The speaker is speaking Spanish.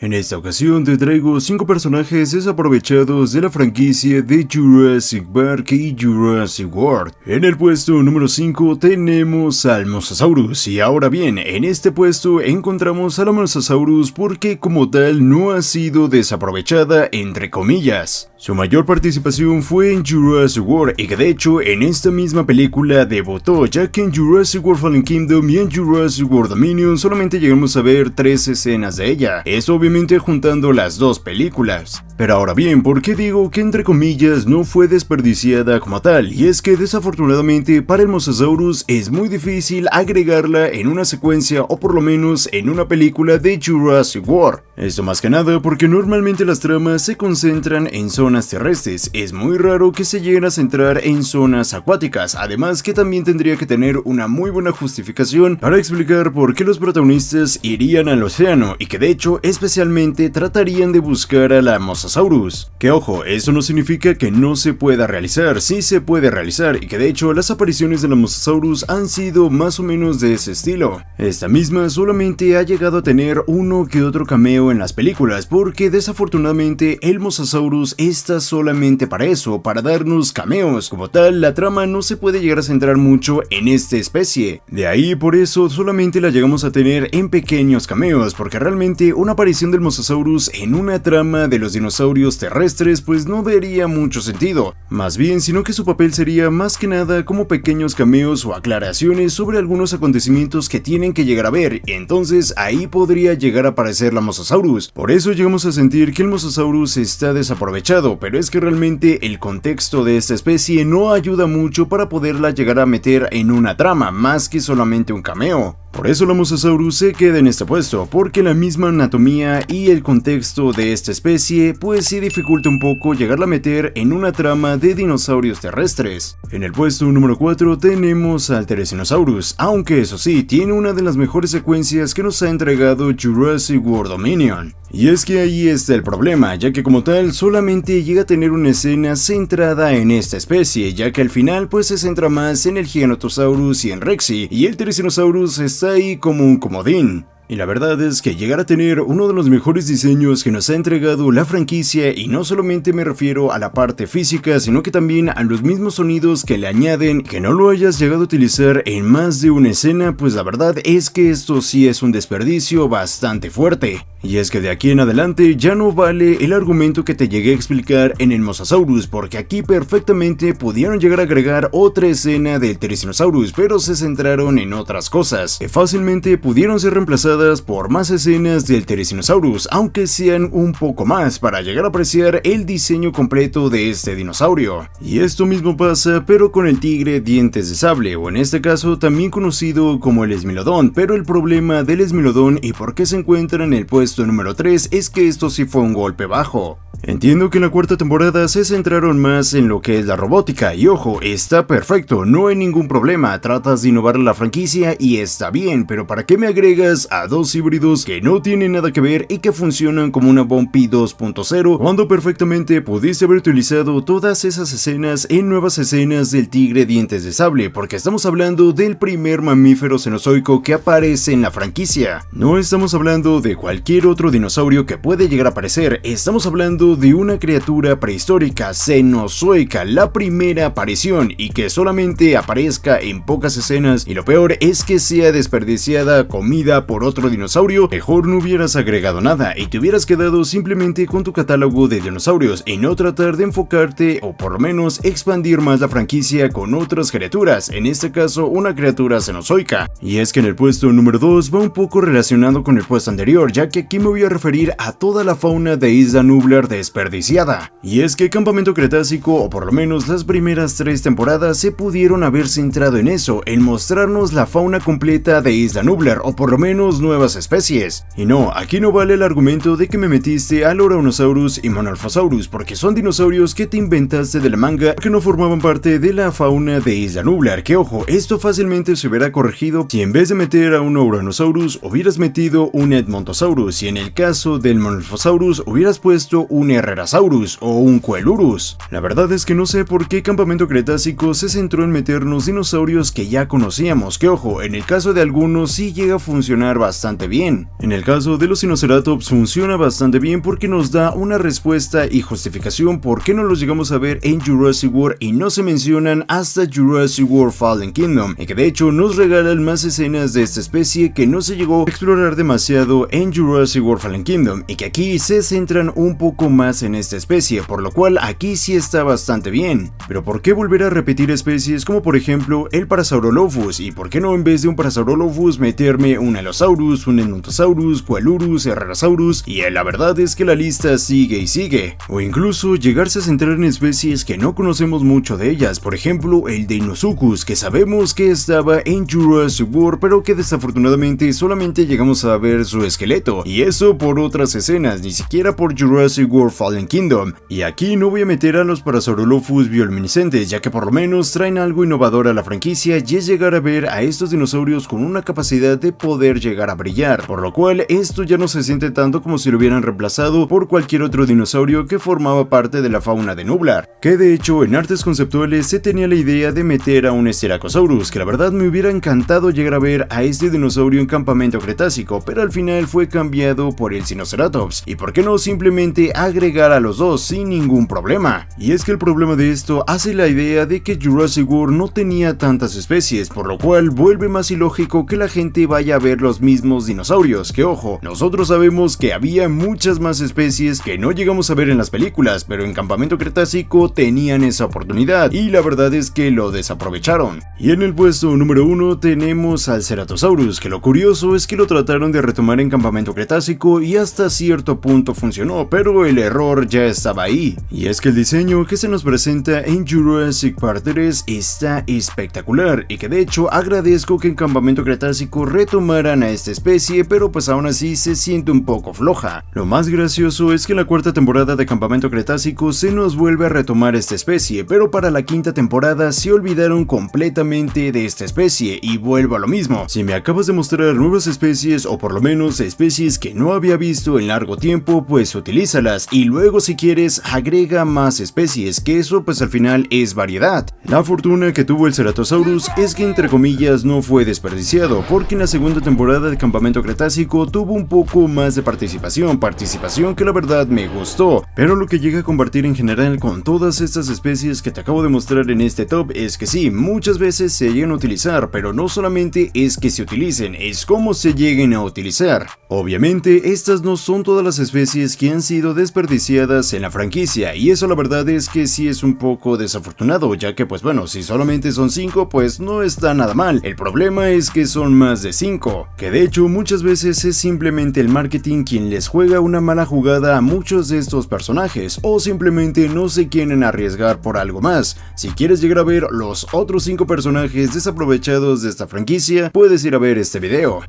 En esta ocasión te traigo 5 personajes desaprovechados de la franquicia de Jurassic Park y Jurassic World. En el puesto número 5 tenemos al Mosasaurus, y ahora bien, en este puesto encontramos a la Mosasaurus porque como tal no ha sido desaprovechada entre comillas. Su mayor participación fue en Jurassic World y que de hecho en esta misma película debutó, ya que en Jurassic World Fallen Kingdom y en Jurassic World Dominion solamente llegamos a ver 3 escenas de ella, esto obviamente juntando las dos películas. Pero ahora bien, ¿por qué digo que entre comillas no fue desperdiciada como tal? Y es que desafortunadamente para el Mosasaurus es muy difícil agregarla en una secuencia o por lo menos en una película de Jurassic World. Esto más que nada porque normalmente las tramas se concentran en zonas terrestres, es muy raro que se lleguen a centrar en zonas acuáticas, además que también tendría que tener una muy buena justificación para explicar por qué los protagonistas irían al océano y que de hecho especialmente tratarían de buscar a la Mosasaurus. Que ojo, eso no significa que no se pueda realizar, sí se puede realizar y que de hecho las apariciones de la Mosasaurus han sido más o menos de ese estilo. Esta misma solamente ha llegado a tener uno que otro cameo en las películas porque desafortunadamente el Mosasaurus está solamente para eso, para darnos cameos. Como tal, la trama no se puede llegar a centrar mucho en esta especie. De ahí por eso solamente la llegamos a tener en pequeños cameos, porque realmente una aparición del Mosasaurus en una trama de los dinosaurios terrestres pues no vería mucho sentido. Más bien, sino que su papel sería más que nada como pequeños cameos o aclaraciones sobre algunos acontecimientos que tienen que llegar a ver. Entonces ahí podría llegar a aparecer la Mosasaurus. Por eso llegamos a sentir que el Mosasaurus está desaprovechado, pero es que realmente el contexto de esta especie no ayuda mucho para poderla llegar a meter en una trama, más que solamente un cameo. Por eso la Mosasaurus se queda en este puesto, porque la misma anatomía y el contexto de esta especie pues sí dificulta un poco llegarla a meter en una trama de dinosaurios terrestres. En el puesto número 4 tenemos al Therizinosaurus, aunque eso sí, tiene una de las mejores secuencias que nos ha entregado Jurassic World Dominion. Y es que ahí está el problema, ya que como tal solamente llega a tener una escena centrada en esta especie, ya que al final pues se centra más en el Giganotosaurus y en Rexy, y el Therizinosaurus está ahí como un comodín. Y la verdad es que llegar a tener uno de los mejores diseños que nos ha entregado la franquicia, y no solamente me refiero a la parte física, sino que también a los mismos sonidos que le añaden, que no lo hayas llegado a utilizar en más de una escena, pues la verdad es que esto sí es un desperdicio bastante fuerte. Y es que de aquí en adelante ya no vale el argumento que te llegué a explicar en el Mosasaurus, porque aquí perfectamente pudieron llegar a agregar otra escena del Therizinosaurus, pero se centraron en otras cosas, que fácilmente pudieron ser reemplazadas por más escenas del Therizinosaurus, aunque sean un poco más, para llegar a apreciar el diseño completo de este dinosaurio. Y esto mismo pasa pero con el tigre dientes de sable, o en este caso también conocido como el Esmilodón, pero el problema del Esmilodón y por qué se encuentra en el puesto número 3 es que esto sí fue un golpe bajo. Entiendo que en la cuarta temporada se centraron más en lo que es la robótica, y ojo, está perfecto, no hay ningún problema, tratas de innovar la franquicia y está bien, pero ¿para qué me agregas a dos híbridos que no tienen nada que ver y que funcionan como una Bumpy 2.0 cuando perfectamente pudiste haber utilizado todas esas escenas en nuevas escenas del tigre dientes de sable? Porque estamos hablando del primer mamífero cenozoico que aparece en la franquicia. No estamos hablando de cualquier otro dinosaurio que puede llegar a aparecer, estamos hablando de una criatura prehistórica cenozoica, la primera aparición, y que solamente aparezca en pocas escenas, y lo peor es que sea desperdiciada comida por otro dinosaurio. Mejor no hubieras agregado nada y te hubieras quedado simplemente con tu catálogo de dinosaurios y no tratar de enfocarte o por lo menos expandir más la franquicia con otras criaturas, en este caso una criatura cenozoica. Y es que en el puesto número 2 va un poco relacionado con el puesto anterior, ya que aquí me voy a referir a toda la fauna de Isla Nublar desperdiciada. Y es que Campamento Cretácico, o por lo menos las primeras 3 temporadas, se pudieron haber centrado en eso, en mostrarnos la fauna completa de Isla Nublar, o por lo menos nuevas especies. Y no, aquí no vale el argumento de que me metiste a Loranosaurus y Monalphosaurus, porque son dinosaurios que te inventaste de la manga, que no formaban parte de la fauna de Isla Nublar. Que ojo, esto fácilmente se hubiera corregido si en vez de meter a un Uranosaurus hubieras metido un Edmontosaurus, y en el caso del Monalphosaurus hubieras puesto un Herrerasaurus o un Coelurus. La verdad es que no sé por qué Campamento Cretácico se centró en meternos dinosaurios que ya conocíamos, que ojo, en el caso de algunos sí llega a funcionar bastante bastante bien. En el caso de los Sinoceratops funciona bastante bien porque nos da una respuesta y justificación por qué no los llegamos a ver en Jurassic World y no se mencionan hasta Jurassic World Fallen Kingdom, y que de hecho nos regalan más escenas de esta especie que no se llegó a explorar demasiado en Jurassic World Fallen Kingdom, y que aquí se centran un poco más en esta especie, por lo cual aquí sí está bastante bien. Pero ¿por qué volver a repetir especies como por ejemplo el Parasaurolophus? ¿Y por qué no en vez de un Parasaurolophus meterme un Allosaurus, un Edmontosaurus, Coalurus, Herrerasaurus? Y la verdad es que la lista sigue y sigue. O incluso llegarse a centrar en especies que no conocemos mucho de ellas, por ejemplo el Deinosuchus, que sabemos que estaba en Jurassic World pero que desafortunadamente solamente llegamos a ver su esqueleto, y eso por otras escenas, ni siquiera por Jurassic World Fallen Kingdom. Y aquí no voy a meter a los Parasaurolophus bioluminiscentes, ya que por lo menos traen algo innovador a la franquicia, y es llegar a ver a estos dinosaurios con una capacidad de poder llegar a brillar, por lo cual esto ya no se siente tanto como si lo hubieran reemplazado por cualquier otro dinosaurio que formaba parte de la fauna de Nublar, que de hecho en artes conceptuales se tenía la idea de meter a un Styracosaurus, que la verdad me hubiera encantado llegar a ver a este dinosaurio en Campamento Cretácico, pero al final fue cambiado por el Sinoceratops, y por qué no simplemente agregar a los dos sin ningún problema. Y es que el problema de esto hace la idea de que Jurassic World no tenía tantas especies, por lo cual vuelve más ilógico que la gente vaya a ver los mismos dinosaurios, que ojo, nosotros sabemos que había muchas más especies que no llegamos a ver en las películas, pero en Campamento Cretácico tenían esa oportunidad, y la verdad es que lo desaprovecharon. Y en el puesto número 1 tenemos al Ceratosaurus, que lo curioso es que lo trataron de retomar en Campamento Cretácico y hasta cierto punto funcionó, pero el error ya estaba ahí. Y es que el diseño que se nos presenta en Jurassic Park 3 está espectacular, y que de hecho agradezco que en Campamento Cretácico retomaran a esta especie, pero pues aún así se siente un poco floja. Lo más gracioso es que en la cuarta temporada de Campamento Cretácico se nos vuelve a retomar esta especie, pero para la quinta temporada se olvidaron completamente de esta especie, y vuelvo a lo mismo. Si me acabas de mostrar nuevas especies, o por lo menos especies que no había visto en largo tiempo, pues utilízalas, y luego si quieres agrega más especies, que eso pues al final es variedad. La fortuna que tuvo el Ceratosaurus es que entre comillas no fue desperdiciado, porque en la segunda temporada de Campamento Cretácico tuvo un poco más de participación que la verdad me gustó, pero lo que llega a compartir en general con todas estas especies que te acabo de mostrar en este top es que sí, muchas veces se llegan a utilizar, pero no solamente es que se utilicen, es cómo se lleguen a utilizar. Obviamente estas no son todas las especies que han sido desperdiciadas en la franquicia, y eso la verdad es que sí es un poco desafortunado, ya que pues bueno, si solamente son 5 pues no está nada mal. El problema es que son más de 5, que de hecho muchas veces es simplemente el marketing quien les juega una mala jugada a muchos de estos personajes, o simplemente no se quieren arriesgar por algo más. Si quieres llegar a ver los otros 5 personajes desaprovechados de esta franquicia, puedes ir a ver este video.